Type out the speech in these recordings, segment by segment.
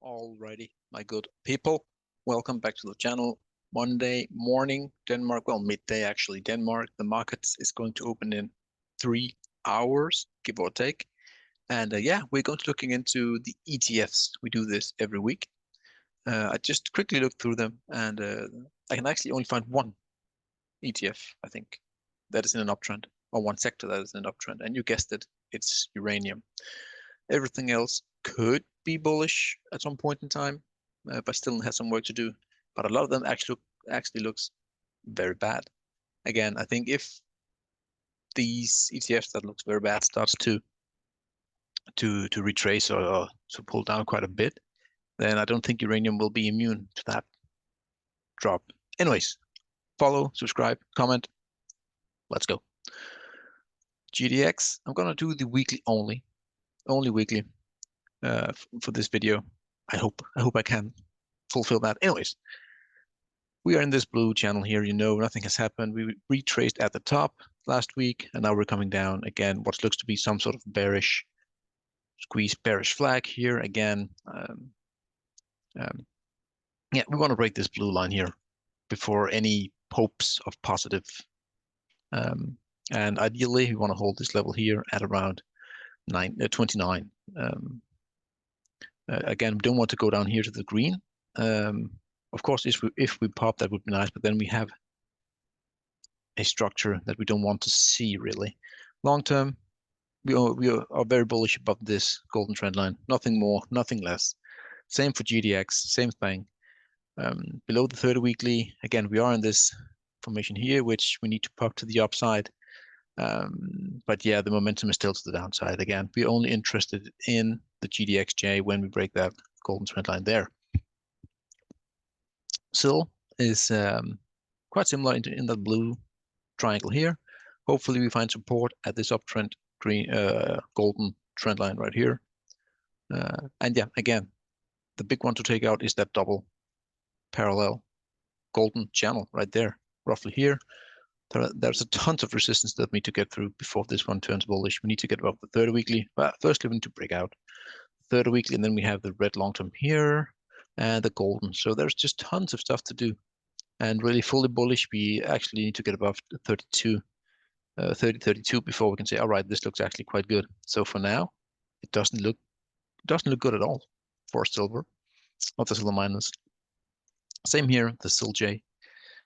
Alrighty, my good people, welcome back to the channel. Monday morning, Denmark, well, midday actually, Denmark. The market is going to open in 3 hours, give or take. And yeah, we're going to looking into the ETFs. We do this every week. I just quickly looked through them, and I can actually only find one ETF, I think, that is in an uptrend, or one sector that is in an uptrend. And you guessed it, it's uranium. Everything else could be bullish at some point in time, but still has some work to do. But a lot of them actually looks very bad. Again, I think if these ETFs that looks very bad starts to retrace or to pull down quite a bit, then I don't think uranium will be immune to that drop. Anyways, follow, subscribe, comment. Let's go. GDX, I'm gonna do the weekly only weekly for this video. I hope I can fulfill that. Anyways, we are in this blue channel here. You know, nothing has happened. We retraced at the top last week, and now we're coming down again. What looks to be some sort of bearish squeeze, bearish flag here again. Yeah, we want to break this blue line here before any hopes of positive. And ideally, we want to hold this level here at around 29. Again, we don't want to go down here to the green. Of course, if we pop, that would be nice, but then we have a structure that we don't want to see really. Long term, we are very bullish about this golden trend line. Nothing more, nothing less. Same for GDX, same thing. Below the 30 weekly, again, we are in this formation here, which we need to pop to the upside. But yeah, the momentum is still to the downside. Again, we're only interested in the GDXJ when we break that golden trend line there. SILJ is quite similar in that blue triangle here. Hopefully we find support at this uptrend green golden trend line right here. And yeah, again, the big one to take out is that double parallel golden channel right there, roughly here. There's a tons of resistance that we need to get through before this one turns bullish. We need to get above the 30 weekly. Well, firstly, we need to break out 30 weekly, and then we have the red long term here and the golden. So there's just tons of stuff to do. And really fully bullish, we actually need to get above 32, 32 before we can say, all right, this looks actually quite good. So for now, it doesn't look good at all for silver, or the silver miners. Same here, the SILJ.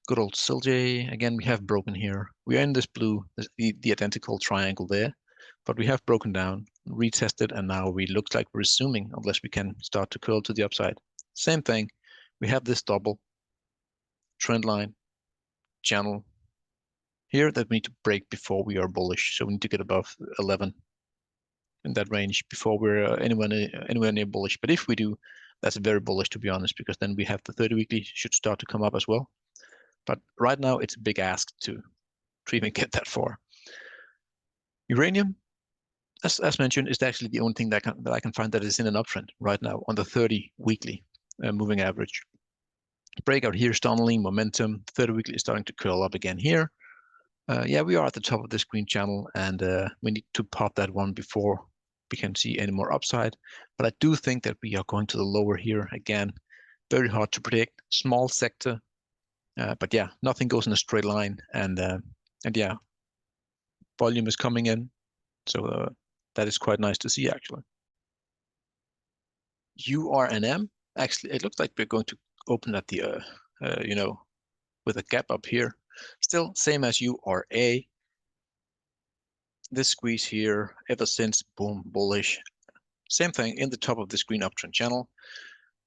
Good old SILJ. Again, we have broken here. We are in this blue, the identical triangle there, but we have broken down, retested, and now we look like we're resuming unless we can start to curl to the upside. Same thing. We have this double trend line channel here that we need to break before we are bullish. So we need to get above 11 in that range before we're anywhere near bullish. But if we do, that's very bullish, to be honest, because then we have the 30 weekly should start to come up as well. But right now, it's a big ask to even get that far. Uranium, as mentioned, is actually the only thing that I can find that is in an uptrend right now on the 30 weekly moving average. Breakout here, tunneling, momentum. 30 weekly is starting to curl up again here. Yeah, we are at the top of this green channel, and we need to pop that one before we can see any more upside. But I do think that we are going to the lower here again. Very hard to predict. Small sector. But yeah, nothing goes in a straight line, and yeah, volume is coming in, so that is quite nice to see actually. URNM, actually, it looks like we're going to open at the you know, with a gap up here. Still same as URA. This squeeze here, ever since, boom, bullish. Same thing in the top of this green uptrend channel.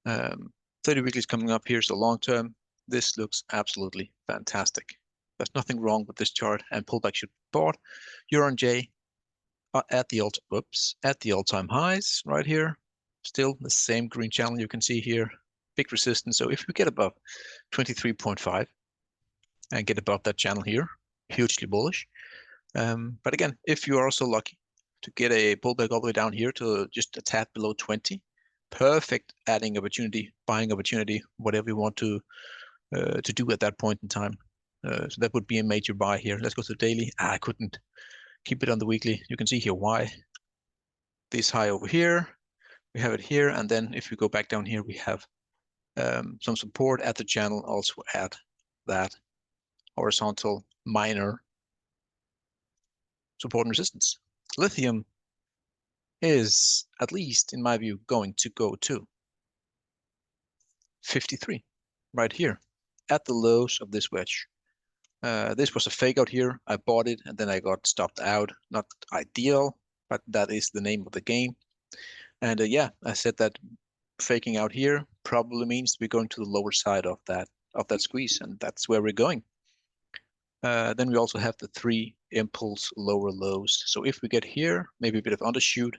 30 weekly is coming up here, so long term. This looks absolutely fantastic. There's nothing wrong with this chart, and pullback should be bought. URNJ are at the all-time highs right here. Still the same green channel you can see here. Big resistance. So if we get above 23.5 and get above that channel here, hugely bullish. But again, if you are also lucky to get a pullback all the way down here to just a tad below 20, perfect adding opportunity, buying opportunity, whatever you want to do at that point in time. So that would be a major buy here. Let's go to the daily. I couldn't keep it on the weekly. You can see here why. This high over here. We have it here, and then if we go back down here, we have some support at the channel, also at that horizontal minor support and resistance. Lithium is, at least in my view, going to go to 53 right here at the lows of this wedge. This was a fake out here. I bought it and then I got stopped out. Not ideal, but that is the name of the game. And yeah, I said that faking out here probably means we're going to the lower side of that squeeze, and that's where we're going. Then we also have the 3 impulse lower lows. So if we get here, maybe a bit of undershoot,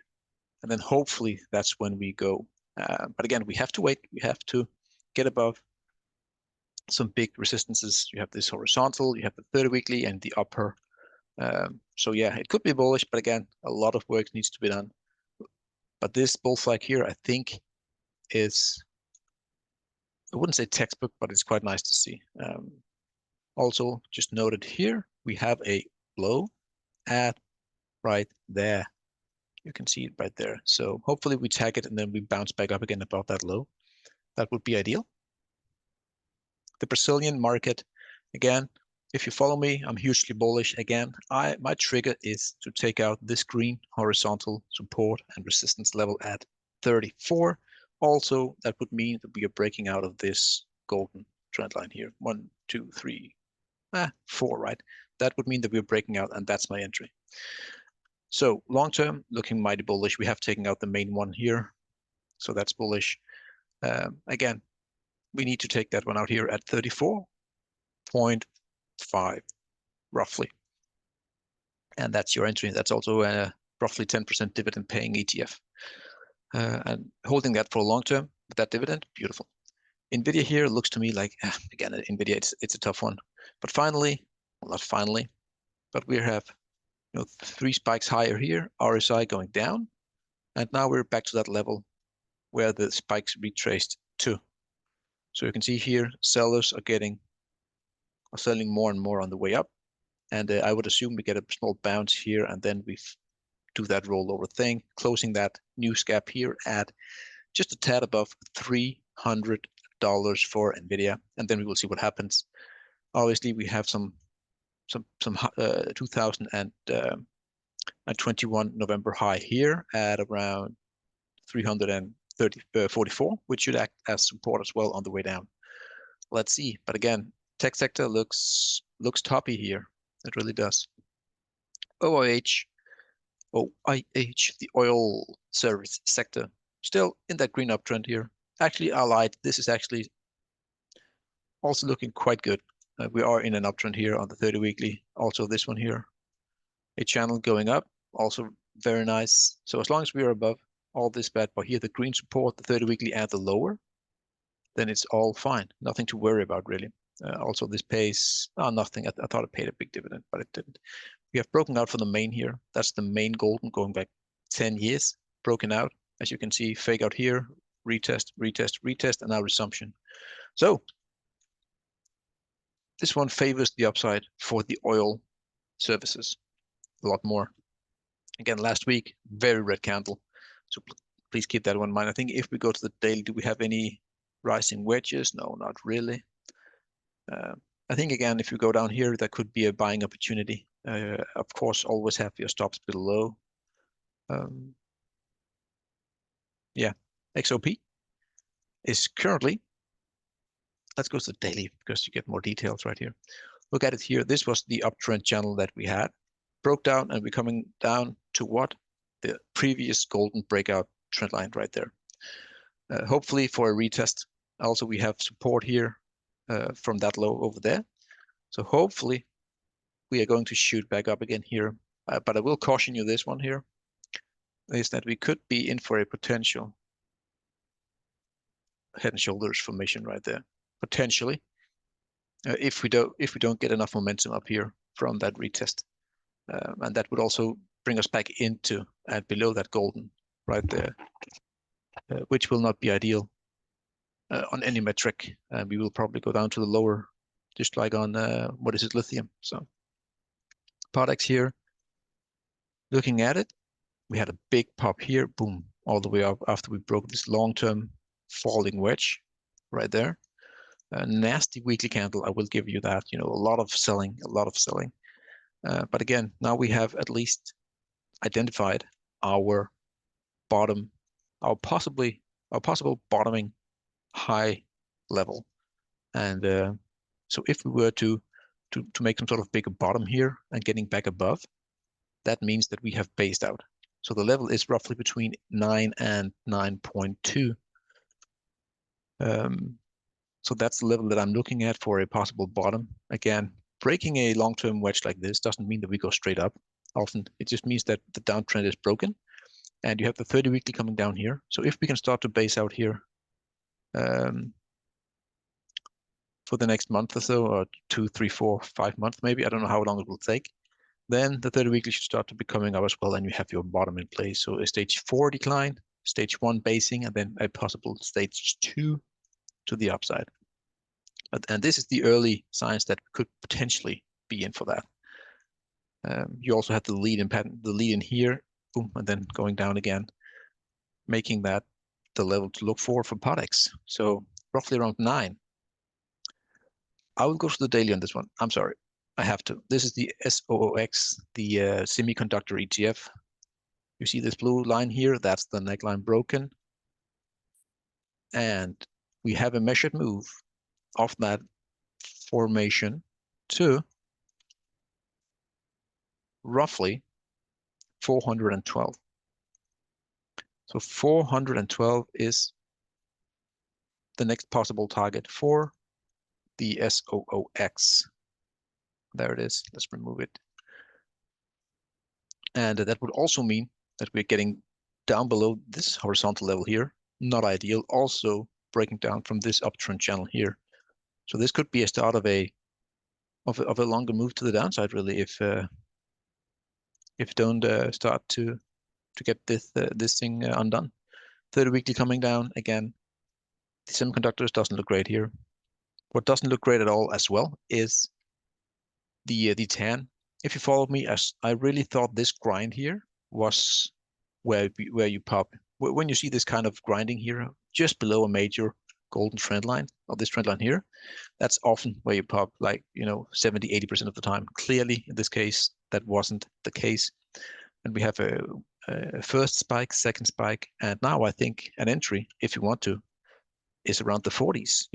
and then hopefully that's when we go. But again, we have to wait. We have to get above some big resistances. You have this horizontal, you have the 30 weekly and the upper. So yeah, it could be bullish, but again, a lot of work needs to be done. But this bull flag here, I think, is, I wouldn't say textbook, but it's quite nice to see. Also, just noted here, we have a low at right there. You can see it right there. So hopefully we tag it and then we bounce back up again above that low. That would be ideal. The Brazilian market, again, if you follow me, I'm hugely bullish. Again, my trigger is to take out this green horizontal support and resistance level at 34. Also, that would mean that we are breaking out of this golden trend line here. 1, 2, 3, 4, right? That would mean that we're breaking out, and that's my entry. So long term, looking mighty bullish. We have taken out the main one here, so that's bullish. Again, we need to take that one out here at 34.5, roughly. And that's your entry. That's also a roughly 10% dividend paying ETF. And holding that for long term with that dividend, beautiful. Nvidia here looks to me like, again, Nvidia, it's a tough one. But finally, well, not finally, but we have 3 spikes higher here, RSI going down. And now we're back to that level where the spikes retraced to. So you can see here, sellers are selling more and more on the way up. And I would assume we get a small bounce here, and then we do that rollover thing, closing that news gap here at just a tad above $300 for Nvidia, and then we will see what happens. Obviously, we have some 2021 November high here at around 344, which should act as support as well on the way down. Let's see. But again, tech sector looks toppy here. It really does. OIH, the oil service sector, still in that green uptrend here. Actually, allied, this is actually also looking quite good. We are in an uptrend here on the 30 weekly. Also this one here, a channel going up, also very nice. So as long as we are above all this bad bar here, the green support, the 30 weekly and the lower, then it's all fine. Nothing to worry about really. Also this pays, nothing. I thought it paid a big dividend, but it didn't. We have broken out for the main here. That's the main golden going back 10 years, broken out. As you can see, fake out here, retest, retest, retest, and now resumption. So this one favors the upside for the oil services a lot more. Again, last week, very red candle. So please keep that one in mind. I think if we go to the daily, do we have any rising wedges? No, not really. I think, again, if you go down here, that could be a buying opportunity. Of course, always have your stops below. Yeah, XOP is currently, let's go to the daily because you get more details right here. Look at it here. This was the uptrend channel that we had. Broke down and we're coming down to what? The previous golden breakout trend line right there. Hopefully for a retest. Also, we have support here from that low over there. So hopefully we are going to shoot back up again here. But I will caution you this one here, is that we could be in for a potential head and shoulders formation right there. Potentially. If we don't get enough momentum up here from that retest. And that would also bring us back into and below that golden right there, which will not be ideal on any metric. And we will probably go down to the lower, just like on, what is it, lithium. So POTX here, looking at it, we had a big pop here, boom, all the way up after we broke this long-term falling wedge right there. A nasty weekly candle, I will give you that. You know, a lot of selling, a lot of selling. But again, now we have at least identified our bottom, our possible bottoming high level. And so if we were to make some sort of bigger bottom here and getting back above, that means that we have based out. So the level is roughly between 9 and 9.2. So that's the level that I'm looking at for a possible bottom. Again, breaking a long-term wedge like this doesn't mean that we go straight up. Often it just means that the downtrend is broken, and you have the 30 weekly coming down here. So if we can start to base out here for the next month or so, or 2, 3, 4, 5 months maybe, I don't know how long it will take, then the 30 weekly should start to be coming up as well, and you have your bottom in place. So a stage 4 decline, stage 1 basing, and then a possible stage 2 to the upside. And this is the early signs that could potentially be in for that. You also have the lead in pattern, the lead in here, boom, and then going down again, making that the level to look for POTX. So roughly around 9. I will go to the daily on this one. I'm sorry, I have to. This is the SOXX, the semiconductor ETF. You see this blue line here? That's the neckline broken. And we have a measured move of that formation to roughly 412. So 412 is the next possible target for the SOXX. There it is. Let's remove it. And that would also mean that we're getting down below this horizontal level here. Not ideal. Also breaking down from this uptrend channel here. So this could be a start of a longer move to the downside, really, if don't start to get this thing undone. 30 weekly coming down again. The semiconductors doesn't look great here. What doesn't look great at all as well is the tan. If you followed me, as I really thought this grind here was where you pop. When you see this kind of grinding here, just below a major golden trend line, or this trend line here, that's often where you pop, like, 70, 80% of the time. Clearly, in this case, that wasn't the case. And we have a first spike, second spike, and now I think an entry, if you want to, is around the 40s,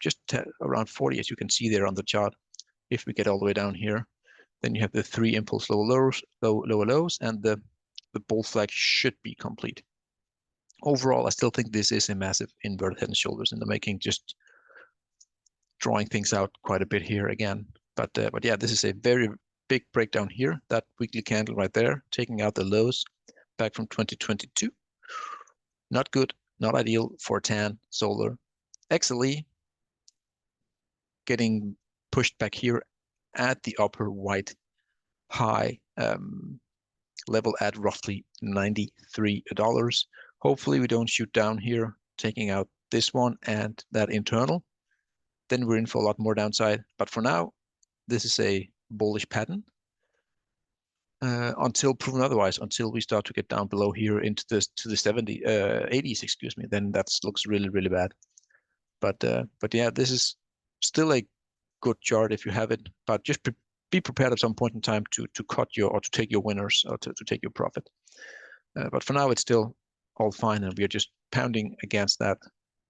just around 40, as you can see there on the chart. If we get all the way down here, then you have the 3 impulse lower lows, and the bull flag should be complete. Overall, I still think this is a massive inverted head and shoulders in the making, just drawing things out quite a bit here again. But yeah, this is a very big breakdown here. That weekly candle right there, taking out the lows back from 2022. Not good, not ideal for tan, solar. XLRE getting pushed back here at the upper white high level at roughly $93. Hopefully we don't shoot down here, taking out this one and that internal. Then we're in for a lot more downside. But for now, this is a bullish pattern until proven otherwise, until we start to get down below here into the 80s, excuse me. Then that looks really, really bad. But yeah, this is still a good chart if you have it, but just be prepared at some point in time to cut your, or to take your winners, or to take your profit. But for now, it's still all fine, and we are just pounding against that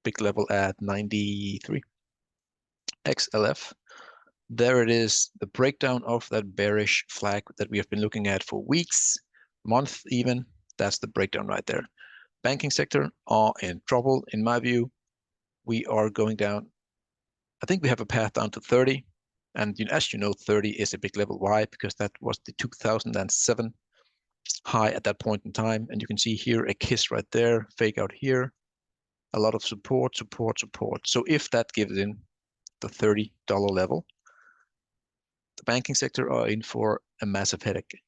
big level at 93. XLF, there it is, the breakdown of that bearish flag that we have been looking at for weeks, month even. That's the breakdown right there. Banking sector are in trouble, in my view. We are going down. I think we have a path down to 30. And as you know, 30 is a big level. Why? Because that was the 2007 high at that point in time. And you can see here a kiss right there, fake out here. A lot of support. So if that gives in the $30 level, the banking sector are in for a massive headache.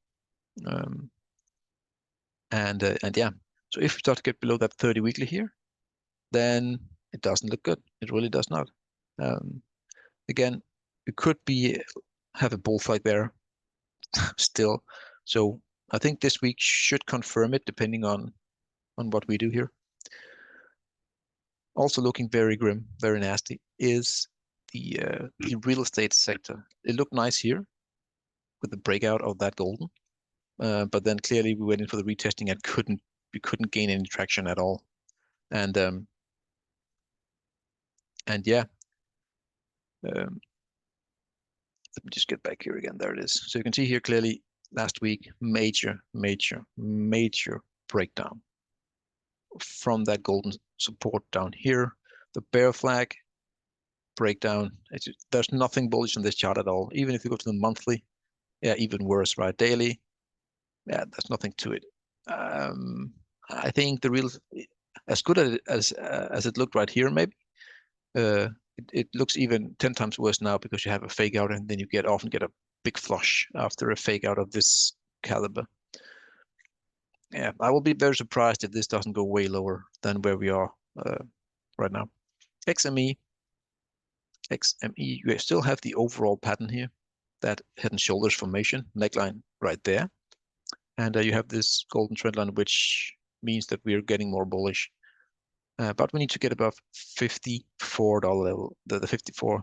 And yeah, so if we start to get below that 30 weekly here, then it doesn't look good. It really does not. Again, it could have a bull flag there still. So I think this week should confirm it, depending on on what we do here. Also looking very grim, very nasty, is the real estate sector. It looked nice here with the breakout of that golden, but then clearly we went in for the retesting and we couldn't gain any traction at all. And yeah, let me just get back here again. There it is. So you can see here clearly last week, major breakdown from that golden support down here. The bear flag breakdown. There's nothing bullish on this chart at all. Even if you go to the monthly, yeah, even worse, right? Daily, yeah, there's nothing to it. I think the real, as good as it looked right here, maybe, it looks even 10 times worse now because you have a fake out and then you often get a big flush after a fake out of this caliber. Yeah, I will be very surprised if this doesn't go way lower than where we are right now. XME, you still have the overall pattern here, that head and shoulders formation, neckline right there. And you have this golden trend line, which means that we are getting more bullish. But we need to get above $54 level, the $54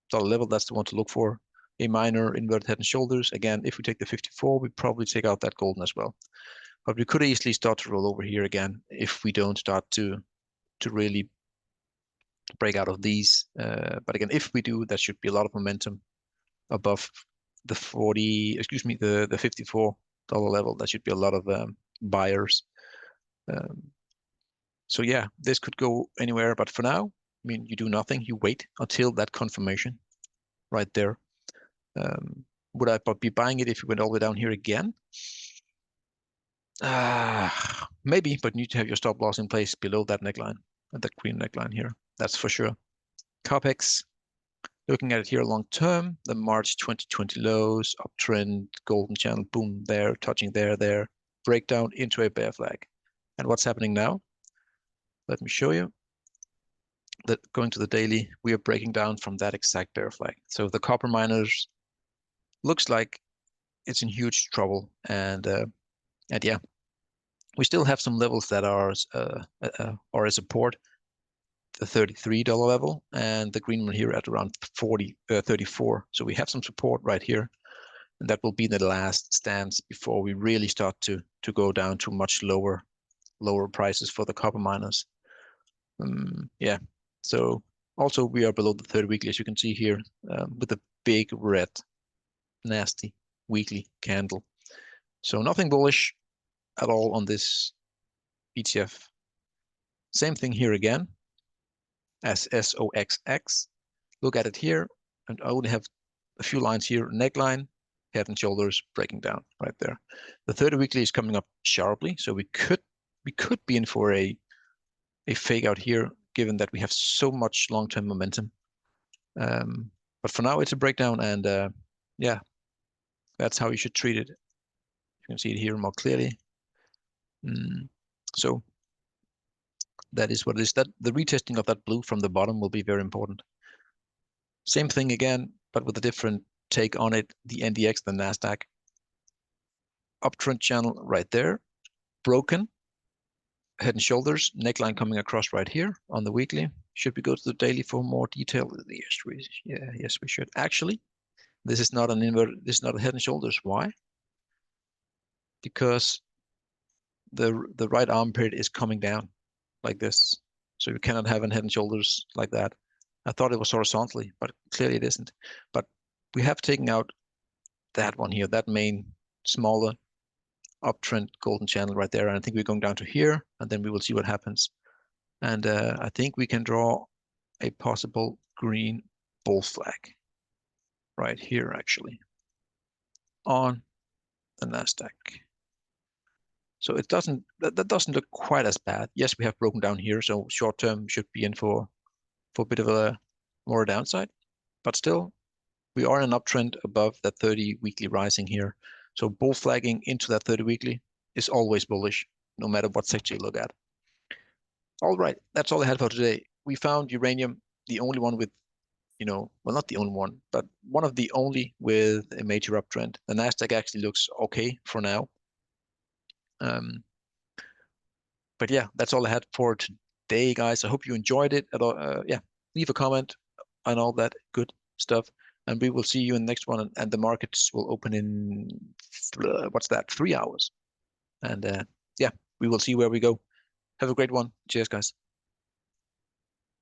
dollar level. That's the one to look for. A minor inverted head and shoulders. Again, if we take the 54, we probably take out that golden as well. But we could easily start to roll over here again if we don't start to really break out of these. But again, if we do, that should be a lot of momentum above the the $54 level. That should be a lot of buyers. So yeah, this could go anywhere, but for now, I mean, you do nothing. You wait until that confirmation right there. Would I be buying it if it went all the way down here again? Maybe, but you need to have your stop loss in place below that neckline, that green neckline here. That's for sure. POTX, looking at it here long term, the March 2020 lows, uptrend, golden channel, boom, there, touching there, breakdown into a bear flag. And what's happening now? Let me show you. That going to the daily, we are breaking down from that exact bear flag. So the copper miners looks like it's in huge trouble, and yeah, we still have some levels that are a support, the $33 level, and the green one here at around 34. So we have some support right here, and that will be the last stance before we really start to go down to much lower prices for the copper miners. Yeah. So also we are below the 30 weekly, as you can see here, with a big red, nasty weekly candle. So nothing bullish at all on this ETF. Same thing here again as SOXX. Look at it here, and I only have a few lines here. Neckline, head and shoulders breaking down right there. The 30 weekly is coming up sharply, so we could be in for a fake out here, given that we have so much long-term momentum. But for now, it's a breakdown, and yeah, that's how you should treat it. You can see it here more clearly. So that is what it is. That the retesting of that blue from the bottom will be very important. Same thing again, but with a different take on it. The NDX, the Nasdaq, uptrend channel right there, broken. Head and shoulders, neckline coming across right here on the weekly. Should we go to the daily for more detail? Yes, we should. Actually, this is not an invert. This is not a head and shoulders. Why? Because the right armpit is coming down like this, so you cannot have a head and shoulders like that. I thought it was horizontally, but clearly it isn't. But we have taken out that one here, that main smaller uptrend golden channel right there. And I think we're going down to here, and then we will see what happens. And I think we can draw a possible green bull flag right here, actually, on the Nasdaq. So it doesn't, that doesn't look quite as bad. Yes, we have broken down here, so short term should be in for a bit of a more downside, but still we are in an uptrend above that 30 weekly rising here. So bull flagging into that 30 weekly is always bullish, no matter what sector you look at. All right, that's all I had for today. We found uranium, the only one with, well, not the only one, but one of the only with a major uptrend. The Nasdaq actually looks okay for now. But yeah, that's all I had for today, guys. I hope you enjoyed it. Yeah, leave a comment and all that good stuff. And we will see you in the next one. And the markets will open in, what's that, 3 hours. And yeah, we will see where we go. Have a great one. Cheers, guys.